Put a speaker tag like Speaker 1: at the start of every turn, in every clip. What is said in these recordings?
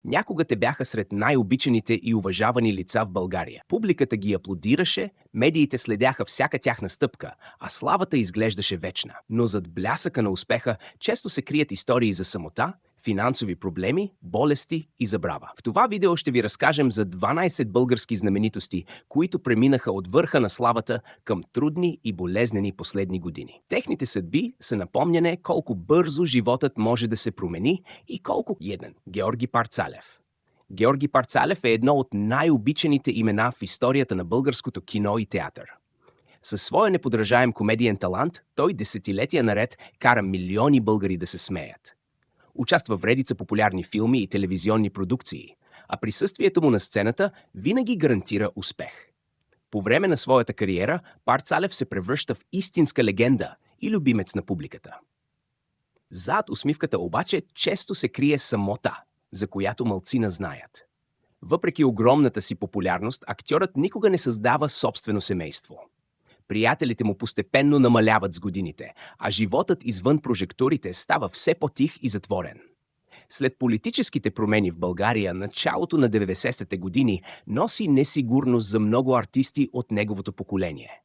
Speaker 1: Някога те бяха сред най-обичаните и уважавани лица в България. Публиката ги аплодираше, медиите следяха всяка тяхна стъпка, а славата изглеждаше вечна. Но зад блясъка на успеха често се крият истории за самота, финансови проблеми, болести и забрава. В това видео ще ви разкажем за 12 български знаменитости, които преминаха от върха на славата към трудни и болезнени последни години. Техните съдби са напомняне колко бързо животът може да се промени и колко един. Георги Парцалев. Георги Парцалев е едно от най-обичаните имена в историята на българското кино и театър. Със своя неподражаем комедиен талант, той десетилетия наред кара милиони българи да се смеят. Участва в редица популярни филми и телевизионни продукции, а присъствието му на сцената винаги гарантира успех. По време на своята кариера Парцалев се превръща в истинска легенда и любимец на публиката. Зад усмивката обаче често се крие самота, за която малцина знаят. Въпреки огромната си популярност, актьорът никога не създава собствено семейство. Приятелите му постепенно намаляват с годините, а животът извън прожекторите става все по-тих и затворен. След политическите промени в България, началото на 90-те години носи несигурност за много артисти от неговото поколение.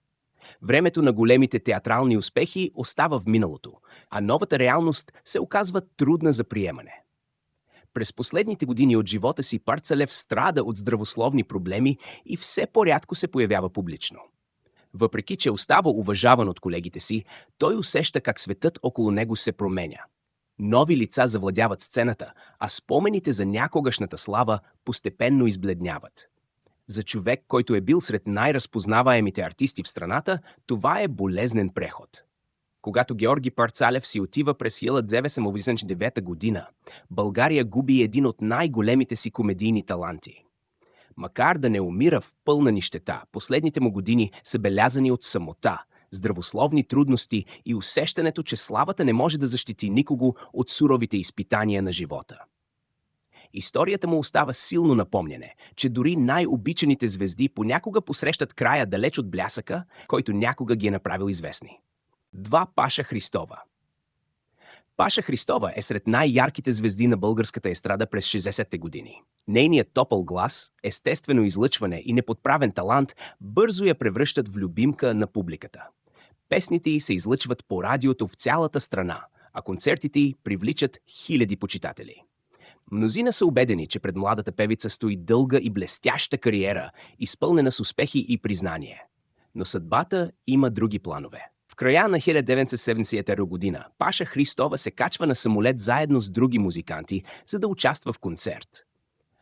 Speaker 1: Времето на големите театрални успехи остава в миналото, а новата реалност се оказва трудна за приемане. През последните години от живота си Парцалев страда от здравословни проблеми и все по-рядко се появява публично. Въпреки че остава уважаван от колегите си, той усеща как светът около него се променя. Нови лица завладяват сцената, а спомените за някогашната слава постепенно избледняват. За човек, който е бил сред най-разпознаваемите артисти в страната, това е болезнен преход. Когато Георги Парцалев си отива през 1989 година, България губи един от най-големите си комедийни таланти. Макар да не умира в пълна нищета, последните му години са белязани от самота, здравословни трудности и усещането, че славата не може да защити никого от суровите изпитания на живота. Историята му остава силно напомняне, че дори най-обичаните звезди понякога посрещат края далеч от блясъка, който някога ги е направил известни. 2. Паша Христова. Паша Христова е сред най-ярките звезди на българската естрада през 60-те години. Нейният топъл глас, естествено излъчване и неподправен талант бързо я превръщат в любимка на публиката. Песните й се излъчват по радиото в цялата страна, а концертите й привличат хиляди почитатели. Мнозина са убедени, че пред младата певица стои дълга и блестяща кариера, изпълнена с успехи и признание. Но съдбата има други планове. В края на 1970 година Паша Христова се качва на самолет заедно с други музиканти, за да участва в концерт.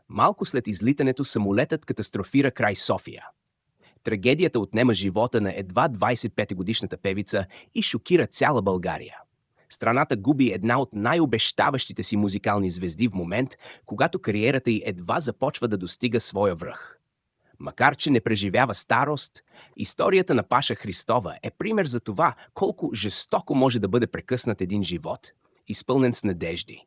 Speaker 1: Малко след излитането самолетът катастрофира край София. Трагедията отнема живота на едва 25-годишната певица и шокира цяла България. Страната губи една от най-обещаващите си музикални звезди в момент, когато кариерата й едва започва да достига своя връх. Макар че не преживява старост, историята на Паша Христова е пример за това колко жестоко може да бъде прекъснат един живот, изпълнен с надежди.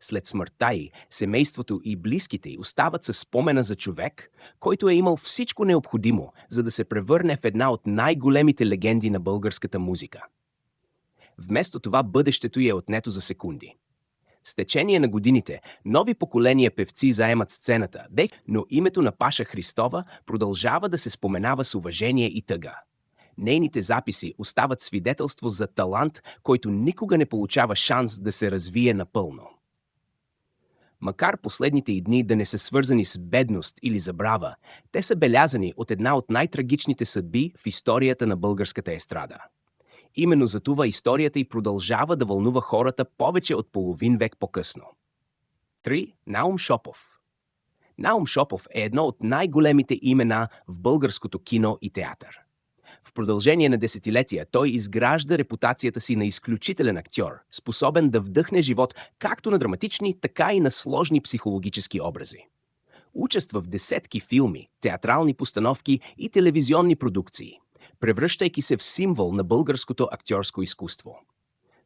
Speaker 1: След смъртта й, семейството и близките й остават със спомена за човек, който е имал всичко необходимо, за да се превърне в една от най-големите легенди на българската музика. Вместо това бъдещето й е отнето за секунди. С течение на годините, нови поколения певци заемат сцената, но името на Паша Христова продължава да се споменава с уважение и тъга. Нейните записи остават свидетелство за талант, който никога не получава шанс да се развие напълно. Макар последните й дни да не са свързани с бедност или забрава, те са белязани от една от най-трагичните съдби в историята на българската естрада. Именно за това историята й продължава да вълнува хората повече от половин век по-късно. 3. Наум Шопов. Наум Шопов е едно от най-големите имена в българското кино и театър. В продължение на десетилетия той изгражда репутацията си на изключителен актьор, способен да вдъхне живот както на драматични, така и на сложни психологически образи. Участва в десетки филми, театрални постановки и телевизионни продукции, превръщайки се в символ на българското актьорско изкуство.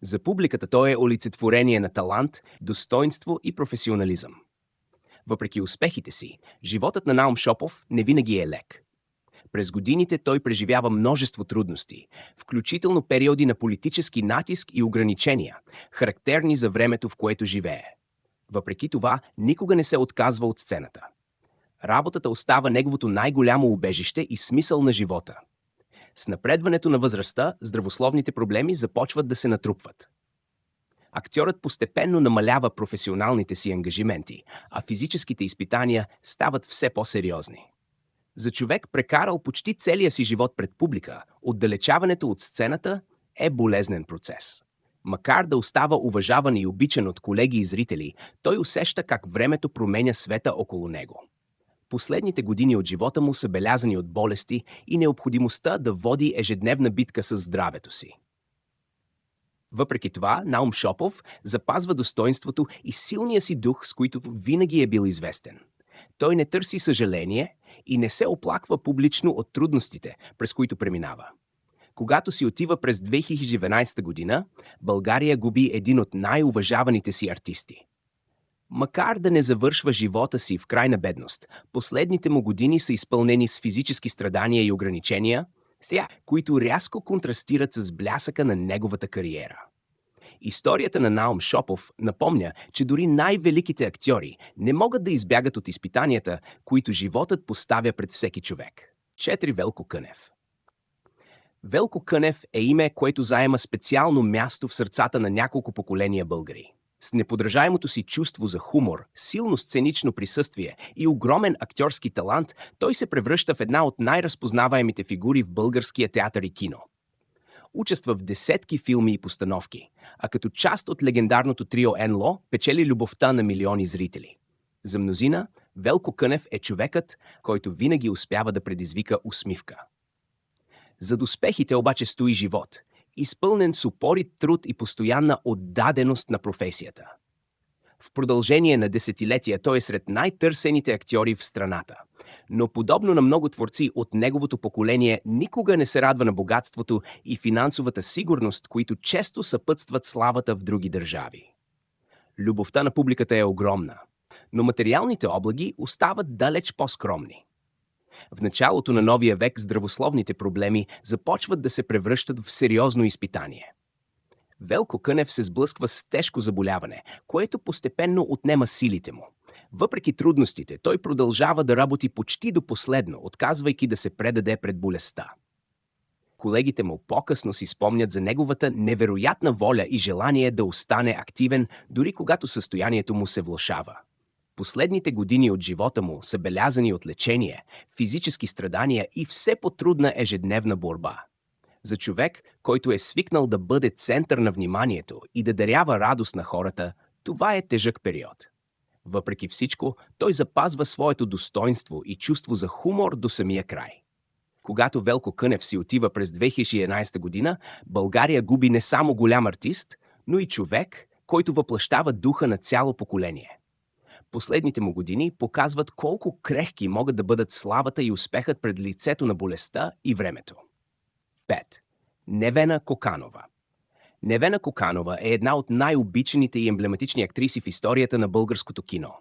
Speaker 1: За публиката той е олицетворение на талант, достоинство и професионализъм. Въпреки успехите си, животът на Наум Шопов не винаги е лек. През годините той преживява множество трудности, включително периоди на политически натиск и ограничения, характерни за времето, в което живее. Въпреки това, никога не се отказва от сцената. Работата остава неговото най-голямо убежище и смисъл на живота. С напредването на възрастта, здравословните проблеми започват да се натрупват. Актьорът постепенно намалява професионалните си ангажименти, а физическите изпитания стават все по-сериозни. За човек, прекарал почти целия си живот пред публика, отдалечаването от сцената е болезнен процес. Макар да остава уважаван и обичан от колеги и зрители, той усеща как времето променя света около него. Последните години от живота му са белязани от болести и необходимостта да води ежедневна битка с здравето си. Въпреки това, Наум Шопов запазва достоинството и силния си дух, с които винаги е бил известен. Той не търси съжаление и не се оплаква публично от трудностите, през които преминава. Когато си отива през 2012 година, България губи един от най-уважаваните си артисти. Макар да не завършва живота си в крайна бедност, последните му години са изпълнени с физически страдания и ограничения, които рязко контрастират с блясъка на неговата кариера. Историята на Наум Шопов напомня, че дори най-великите актьори не могат да избягат от изпитанията, които животът поставя пред всеки човек. 4. Велко Кънев. Велко Кънев е име, което заема специално място в сърцата на няколко поколения българи. С неподражаемото си чувство за хумор, силно сценично присъствие и огромен актьорски талант, той се превръща в една от най-разпознаваемите фигури в българския театър и кино. Участва в десетки филми и постановки, а като част от легендарното трио НЛО печели любовта на милиони зрители. За мнозина, Велко Кънев е човекът, който винаги успява да предизвика усмивка. Зад успехите обаче стои живот, изпълнен с упорит труд и постоянна отдаденост на професията. В продължение на десетилетия той е сред най-търсените актьори в страната. Но подобно на много творци от неговото поколение, никога не се радва на богатството и финансовата сигурност, които често съпътстват славата в други държави. Любовта на публиката е огромна, но материалните облаги остават далеч по-скромни. В началото на новия век здравословните проблеми започват да се превръщат в сериозно изпитание. Велко Кънев се сблъсква с тежко заболяване, което постепенно отнема силите му. Въпреки трудностите, той продължава да работи почти до последно, отказвайки да се предаде пред болестта. Колегите му по-късно си спомнят за неговата невероятна воля и желание да остане активен, дори когато състоянието му се влошава. Последните години от живота му са белязани от лечение, физически страдания и все по-трудна ежедневна борба. За човек, който е свикнал да бъде център на вниманието и да дарява радост на хората, това е тежък период. Въпреки всичко, той запазва своето достоинство и чувство за хумор до самия край. Когато Велко Кънев си отива през 2011 година, България губи не само голям артист, но и човек, който въплъщава духа на цяло поколение. Последните му години показват колко крехки могат да бъдат славата и успехът пред лицето на болестта и времето. 5. Невена Коканова. Невена Коканова е една от най-обичаните и емблематични актриси в историята на българското кино.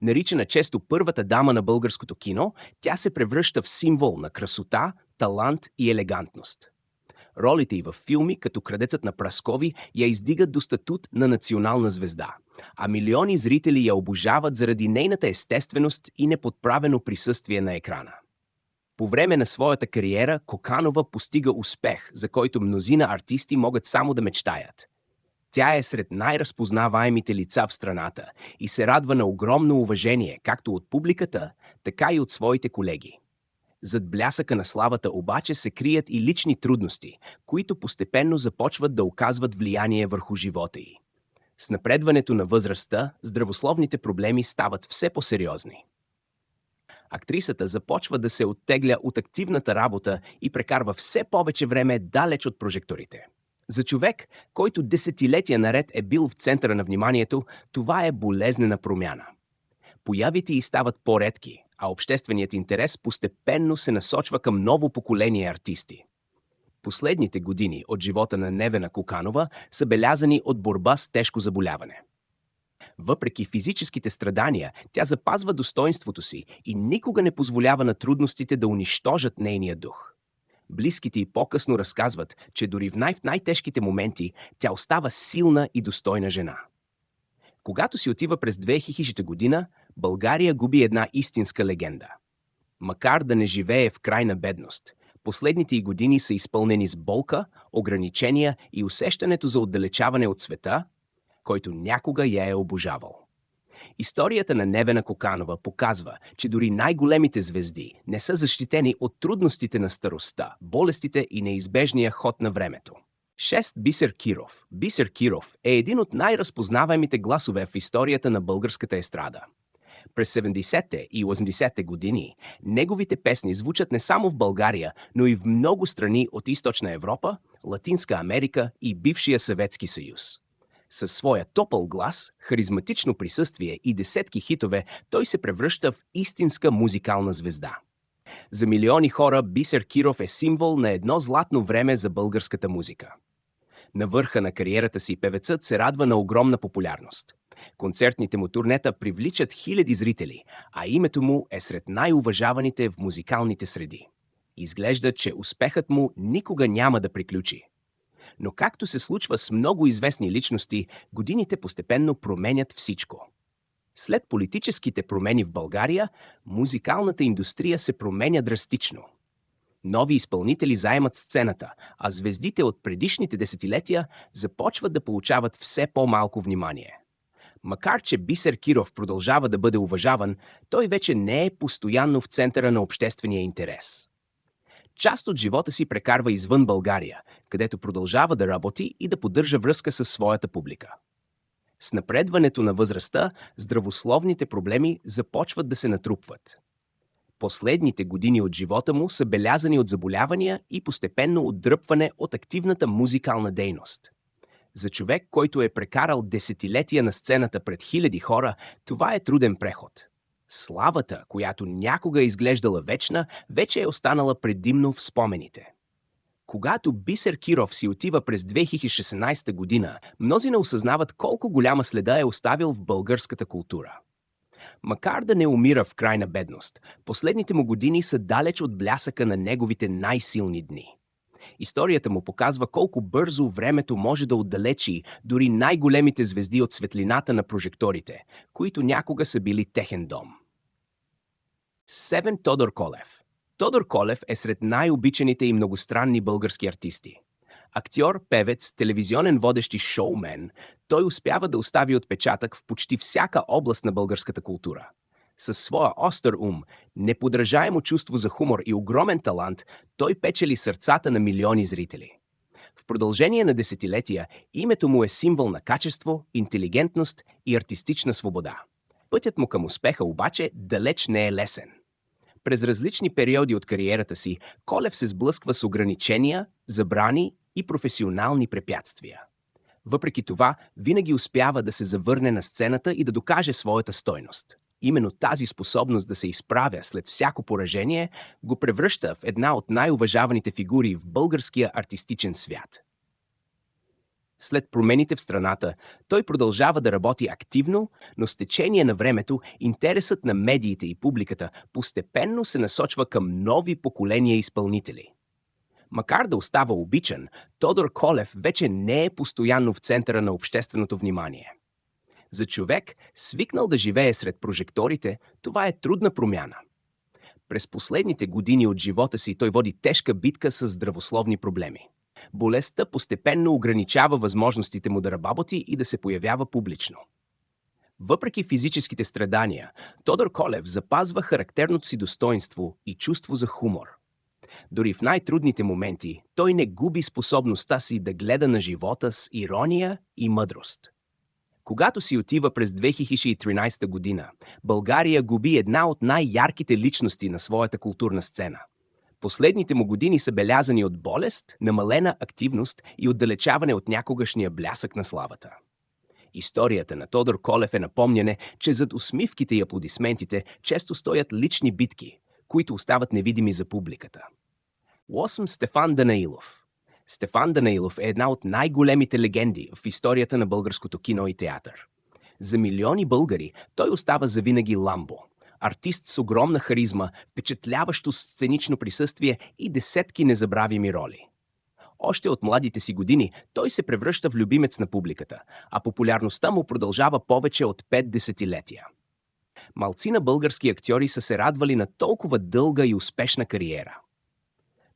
Speaker 1: Наричана често първата дама на българското кино, тя се превръща в символ на красота, талант и елегантност. Ролите й във филми, като Крадецът на Праскови, я издигат до статут на национална звезда, а милиони зрители я обожават заради нейната естественост и неподправено присъствие на екрана. По време на своята кариера Коканова постига успех, за който мнозина артисти могат само да мечтаят. Тя е сред най-разпознаваемите лица в страната и се радва на огромно уважение както от публиката, така и от своите колеги. Зад блясъка на славата обаче се крият и лични трудности, които постепенно започват да оказват влияние върху живота й. С напредването на възрастта, здравословните проблеми стават все по-сериозни. Актрисата започва да се оттегля от активната работа и прекарва все повече време далеч от прожекторите. За човек, който десетилетия наред е бил в центъра на вниманието, това е болезнена промяна. Появите й стават по-редки, а общественият интерес постепенно се насочва към ново поколение артисти. Последните години от живота на Невена Коканова са белязани от борба с тежко заболяване. Въпреки физическите страдания, тя запазва достоинството си и никога не позволява на трудностите да унищожат нейния дух. Близките й по-късно разказват, че дори в най-тежките моменти тя остава силна и достойна жена. Когато си отива през 2000 година, България губи една истинска легенда. Макар да не живее в крайна бедност, последните й години са изпълнени с болка, ограничения и усещането за отдалечаване от света, който някога я е обожавал. Историята на Невена Коканова показва, че дори най-големите звезди не са защитени от трудностите на старостта, болестите и неизбежния ход на времето. 6. Бисер Киров. Бисер Киров е един от най-разпознаваемите гласове в историята на българската естрада. През 70-те и 80-те години неговите песни звучат не само в България, но и в много страни от Източна Европа, Латинска Америка и бившия Съветски съюз. Със своя топъл глас, харизматично присъствие и десетки хитове, той се превръща в истинска музикална звезда. За милиони хора Бисер Киров е символ на едно златно време за българската музика. На върха на кариерата си певецът се радва на огромна популярност. Концертните му турнета привличат хиляди зрители, а името му е сред най-уважаваните в музикалните среди. Изглежда, че успехът му никога няма да приключи. Но както се случва с много известни личности, годините постепенно променят всичко. След политическите промени в България, музикалната индустрия се променя драстично. Нови изпълнители заемат сцената, а звездите от предишните десетилетия започват да получават все по-малко внимание. Макар че Бисер Киров продължава да бъде уважаван, той вече не е постоянно в центъра на обществения интерес. Част от живота си прекарва извън България, където продължава да работи и да поддържа връзка със своята публика. С напредването на възрастта, здравословните проблеми започват да се натрупват. Последните години от живота му са белязани от заболявания и постепенно отдръпване от активната музикална дейност. За човек, който е прекарал десетилетия на сцената пред хиляди хора, това е труден преход. Славата, която някога е изглеждала вечна, вече е останала предимно в спомените. Когато Бисер Киров си отива през 2016 година, мнозина осъзнават колко голяма следа е оставил в българската култура. Макар да не умира в крайна бедност, последните му години са далеч от блясъка на неговите най-силни дни. Историята му показва колко бързо времето може да отдалечи дори най-големите звезди от светлината на прожекторите, които някога са били техен дом. 7. Тодор Колев. Тодор Колев е сред най-обичаните и многостранни български артисти. Актьор, певец, телевизионен водещ и шоумен, той успява да остави отпечатък в почти всяка област на българската култура. Със своя остър ум, неподражаемо чувство за хумор и огромен талант, той печели сърцата на милиони зрители. В продължение на десетилетия името му е символ на качество, интелигентност и артистична свобода. Пътят му към успеха обаче далеч не е лесен. През различни периоди от кариерата си Колев се сблъсква с ограничения, забрани и професионални препятствия. Въпреки това, винаги успява да се завърне на сцената и да докаже своята стойност. Именно тази способност да се изправя след всяко поражение го превръща в една от най-уважаваните фигури в българския артистичен свят. След промените в страната, той продължава да работи активно, но с течение на времето интересът на медиите и публиката постепенно се насочва към нови поколения изпълнители. Макар да остава обичан, Тодор Колев вече не е постоянно в центъра на общественото внимание. За човек, свикнал да живее сред прожекторите, това е трудна промяна. През последните години от живота си той води тежка битка с здравословни проблеми. Болестта постепенно ограничава възможностите му да работи и да се появява публично. Въпреки физическите страдания, Тодор Колев запазва характерното си достоинство и чувство за хумор. Дори в най-трудните моменти, той не губи способността си да гледа на живота с ирония и мъдрост. Когато си отива през 2013 година, България губи една от най-ярките личности на своята културна сцена. Последните му години са белязани от болест, намалена активност и отдалечаване от някогашния блясък на славата. Историята на Тодор Колев е напомняне, че зад усмивките и аплодисментите често стоят лични битки, които остават невидими за публиката. 8. Стефан Данаилов. Стефан Данаилов е една от най-големите легенди в историята на българското кино и театър. За милиони българи той остава завинаги Ламбо. Артист с огромна харизма, впечатляващо сценично присъствие и десетки незабравими роли. Още от младите си години той се превръща в любимец на публиката, а популярността му продължава повече от 5 десетилетия. Малцина български актьори са се радвали на толкова дълга и успешна кариера.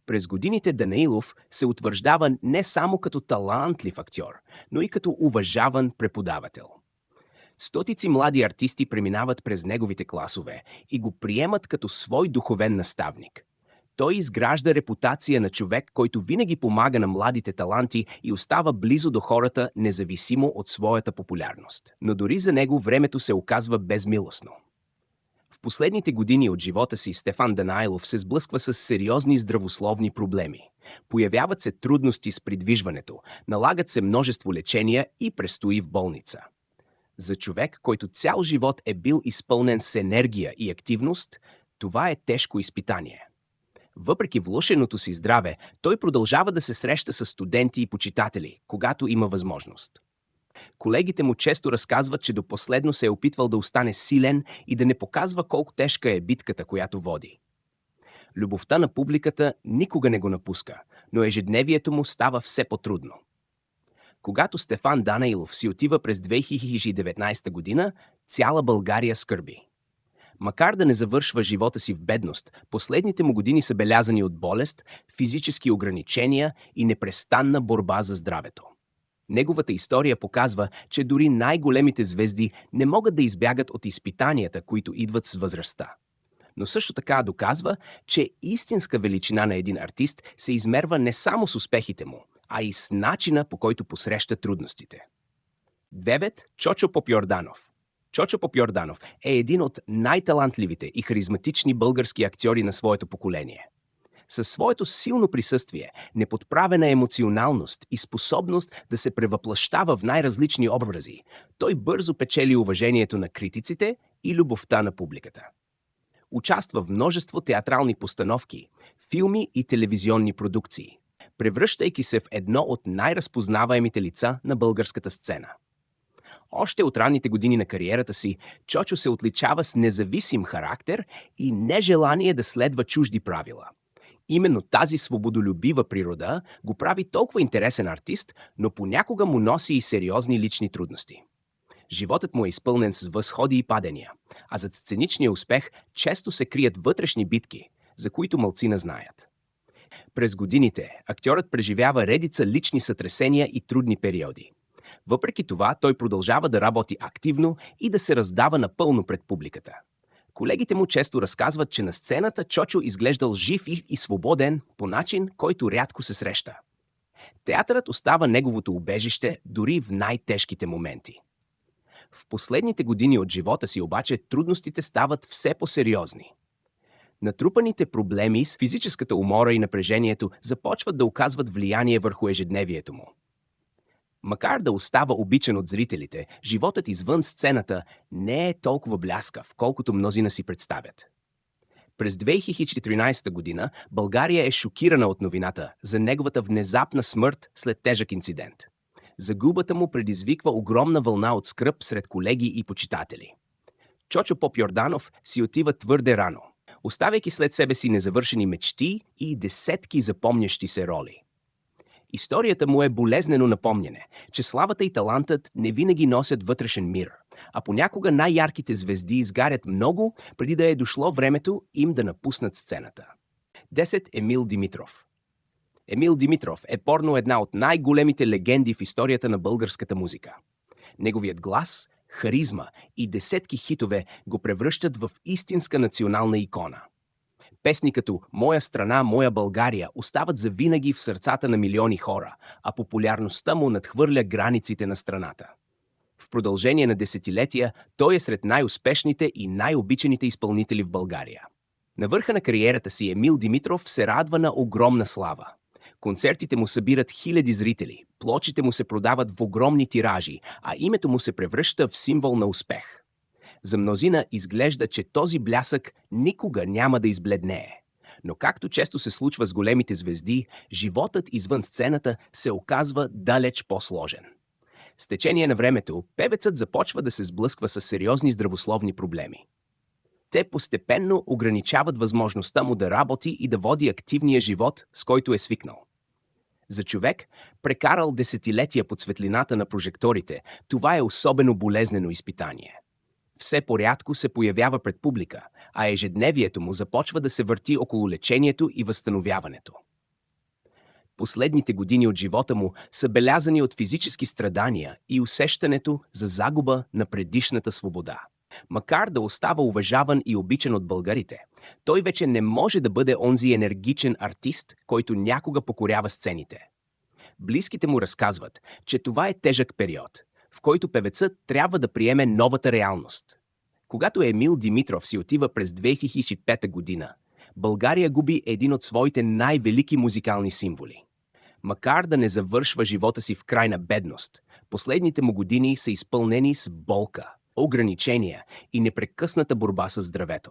Speaker 1: През годините Данаилов се утвърждава не само като талантлив актьор, но и като уважаван преподавател. Стотици млади артисти преминават през неговите класове и го приемат като свой духовен наставник. Той изгражда репутация на човек, който винаги помага на младите таланти и остава близо до хората, независимо от своята популярност. Но дори за него времето се оказва безмилостно. В последните години от живота си Стефан Данаилов се сблъсква с сериозни здравословни проблеми. Появяват се трудности с придвижването, налагат се множество лечения и престои в болница. За човек, който цял живот е бил изпълнен с енергия и активност, това е тежко изпитание. Въпреки влошеното си здраве, той продължава да се среща с студенти и почитатели, когато има възможност. Колегите му често разказват, че до последно се е опитвал да остане силен и да не показва колко тежка е битката, която води. Любовта на публиката никога не го напуска, но ежедневието му става все по-трудно. Когато Стефан Данаилов си отива през 2019 година, цяла България скърби. Макар да не завършва живота си в бедност, последните му години са белязани от болест, физически ограничения и непрестанна борба за здравето. Неговата история показва, че дори най-големите звезди не могат да избягат от изпитанията, които идват с възрастта. Но също така доказва, че истинска величина на един артист се измерва не само с успехите му, а и с начина, по който посреща трудностите. 9. Чочо Попйорданов. Чочо Попйорданов е един от най-талантливите и харизматични български актьори на своето поколение. Със своето силно присъствие, неподправена емоционалност и способност да се превъплъщава в най-различни образи, той бързо печели уважението на критиците и любовта на публиката. Участва в множество театрални постановки, филми и телевизионни продукции, превръщайки се в едно от най-разпознаваемите лица на българската сцена. Още от ранните години на кариерата си, Чочо се отличава с независим характер и нежелание да следва чужди правила. Именно тази свободолюбива природа го прави толкова интересен артист, но понякога му носи и сериозни лични трудности. Животът му е изпълнен с възходи и падения, а зад сценичния успех често се крият вътрешни битки, за които малцина знаят. През годините актьорът преживява редица лични сътресения и трудни периоди. Въпреки това, той продължава да работи активно и да се раздава напълно пред публиката. Колегите му често разказват, че на сцената Чочо изглеждал жив и свободен по начин, който рядко се среща. Театърът остава неговото убежище дори в най-тежките моменти. В последните години от живота си обаче трудностите стават все по-сериозни. Натрупаните проблеми с физическата умора и напрежението започват да оказват влияние върху ежедневието му. Макар да остава обичан от зрителите, животът извън сцената не е толкова бляскав, колкото мнозина си представят. През 2014 година България е шокирана от новината за неговата внезапна смърт след тежък инцидент. Загубата му предизвиква огромна вълна от скръб сред колеги и почитатели. Чочо Попйорданов си отива твърде рано, оставяйки след себе си незавършени мечти и десетки запомнящи се роли. Историята му е болезнено напомняне, че славата и талантът не винаги носят вътрешен мир, а понякога най-ярките звезди изгарят много, преди да е дошло времето им да напуснат сцената. 10. Емил Димитров. Емил Димитров е порно една от най-големите легенди в историята на българската музика. Неговият глас, харизма и десетки хитове го превръщат в истинска национална икона. Песни като «Моя страна, моя България» остават завинаги в сърцата на милиони хора, а популярността му надхвърля границите на страната. В продължение на десетилетия той е сред най-успешните и най-обичаните изпълнители в България. На върха на кариерата си Емил Димитров се радва на огромна слава. Концертите му събират хиляди зрители, плочите му се продават в огромни тиражи, а името му се превръща в символ на успех. За мнозина изглежда, че този блясък никога няма да избледнее. Но както често се случва с големите звезди, животът извън сцената се оказва далеч по-сложен. С течение на времето, певецът започва да се сблъсква с сериозни здравословни проблеми. Те постепенно ограничават възможността му да работи и да води активния живот, с който е свикнал. За човек, прекарал десетилетия под светлината на прожекторите, това е особено болезнено изпитание. Все порядко се появява пред публика, а ежедневието му започва да се върти около лечението и възстановяването. Последните години от живота му са белязани от физически страдания и усещането за загуба на предишната свобода. Макар да остава уважаван и обичан от българите, той вече не може да бъде онзи енергичен артист, който някога покорява сцените. Близките му разказват, че това е тежък период, в който певецът трябва да приеме новата реалност. Когато Емил Димитров си отива през 2005 година, България губи един от своите най-велики музикални символи. Макар да не завършва живота си в крайна бедност, последните му години са изпълнени с болка, ограничения и непрекъсната борба с здравето.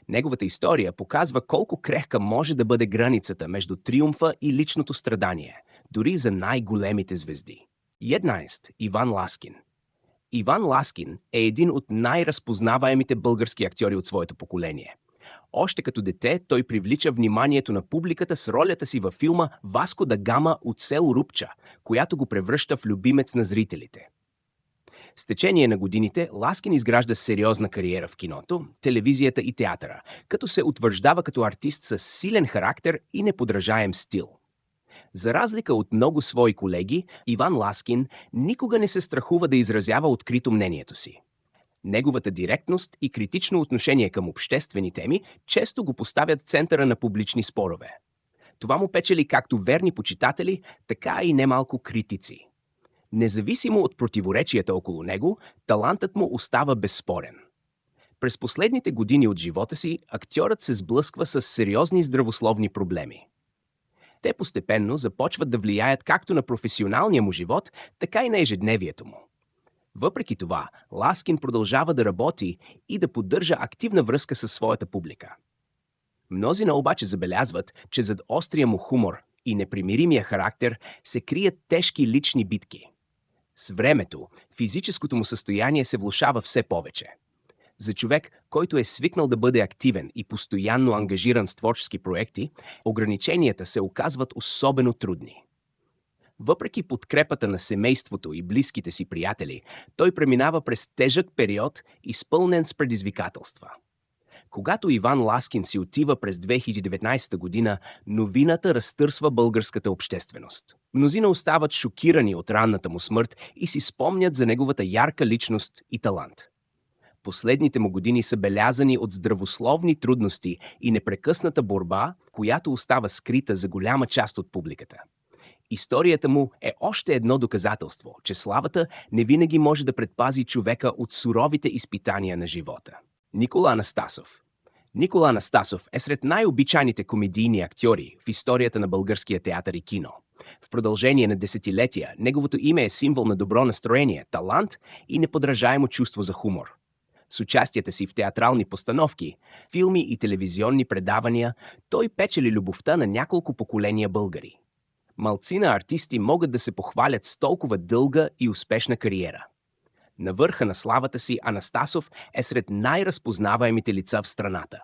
Speaker 1: Неговата история показва колко крехка може да бъде границата между триумфа и личното страдание, дори за най-големите звезди. 11. Иван Ласкин. Иван Ласкин е един от най-разпознаваемите български актьори от своето поколение. Още като дете той привлича вниманието на публиката с ролята си във филма «Васко да Гама от село Рупча», която го превръща в любимец на зрителите. С течение на годините Ласкин изгражда сериозна кариера в киното, телевизията и театъра, като се утвърждава като артист с силен характер и неподражаем стил. За разлика от много свои колеги, Иван Ласкин никога не се страхува да изразява открито мнението си. Неговата директност и критично отношение към обществени теми често го поставят в центъра на публични спорове. Това му печели както верни почитатели, така и немалко критици. Независимо от противоречията около него, талантът му остава безспорен. През последните години от живота си актьорът се сблъсква с сериозни здравословни проблеми. Те постепенно започват да влияят както на професионалния му живот, така и на ежедневието му. Въпреки това, Ласкин продължава да работи и да поддържа активна връзка със своята публика. Мнозина обаче забелязват, че зад острия му хумор и непримиримия характер се крият тежки лични битки. С времето, физическото му състояние се влошава все повече. За човек, който е свикнал да бъде активен и постоянно ангажиран с творчески проекти, ограниченията се оказват особено трудни. Въпреки подкрепата на семейството и близките си приятели, той преминава през тежък период, изпълнен с предизвикателства. Когато Иван Ласкин си отива през 2019 година, новината разтърсва българската общественост. Мнозина остават шокирани от ранната му смърт и си спомнят за неговата ярка личност и талант. Последните му години са белязани от здравословни трудности и непрекъсната борба, която остава скрита за голяма част от публиката. Историята му е още едно доказателство, че славата не винаги може да предпази човека от суровите изпитания на живота. Никола Анастасов. Никола Анастасов е сред най-обичайните комедийни актьори в историята на българския театър и кино. В продължение на десетилетия неговото име е символ на добро настроение, талант и неподражаемо чувство за хумор. С участията си в театрални постановки, филми и телевизионни предавания, той печели любовта на няколко поколения българи. Малцина артисти могат да се похвалят с толкова дълга и успешна кариера. На върха на славата си Анастасов е сред най-разпознаваемите лица в страната.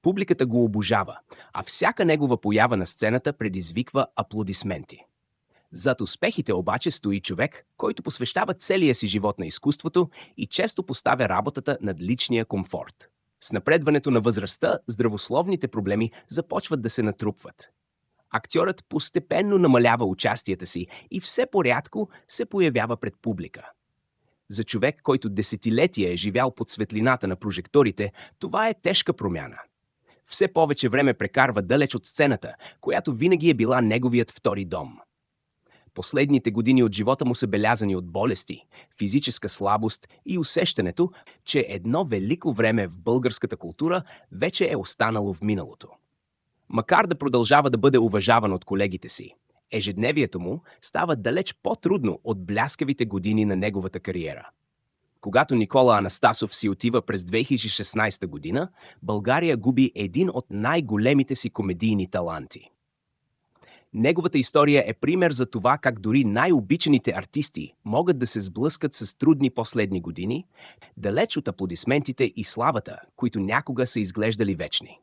Speaker 1: Публиката го обожава, а всяка негова поява на сцената предизвиква аплодисменти. Зад успехите обаче стои човек, който посвещава целия си живот на изкуството и често поставя работата над личния комфорт. С напредването на възрастта, здравословните проблеми започват да се натрупват. Актьорът постепенно намалява участията си и все порядко се появява пред публика. За човек, който десетилетия е живял под светлината на прожекторите, това е тежка промяна. Все повече време прекарва далеч от сцената, която винаги е била неговият втори дом. Последните години от живота му са белязани от болести, физическа слабост и усещането, че едно велико време в българската култура вече е останало в миналото. Макар да продължава да бъде уважаван от колегите си, ежедневието му става далеч по-трудно от бляскавите години на неговата кариера. Когато Никола Анастасов си отива през 2016 година, България губи един от най-големите си комедийни таланти. Неговата история е пример за това как дори най-обичаните артисти могат да се сблъскат с трудни последни години, далеч от аплодисментите и славата, които някога са изглеждали вечни.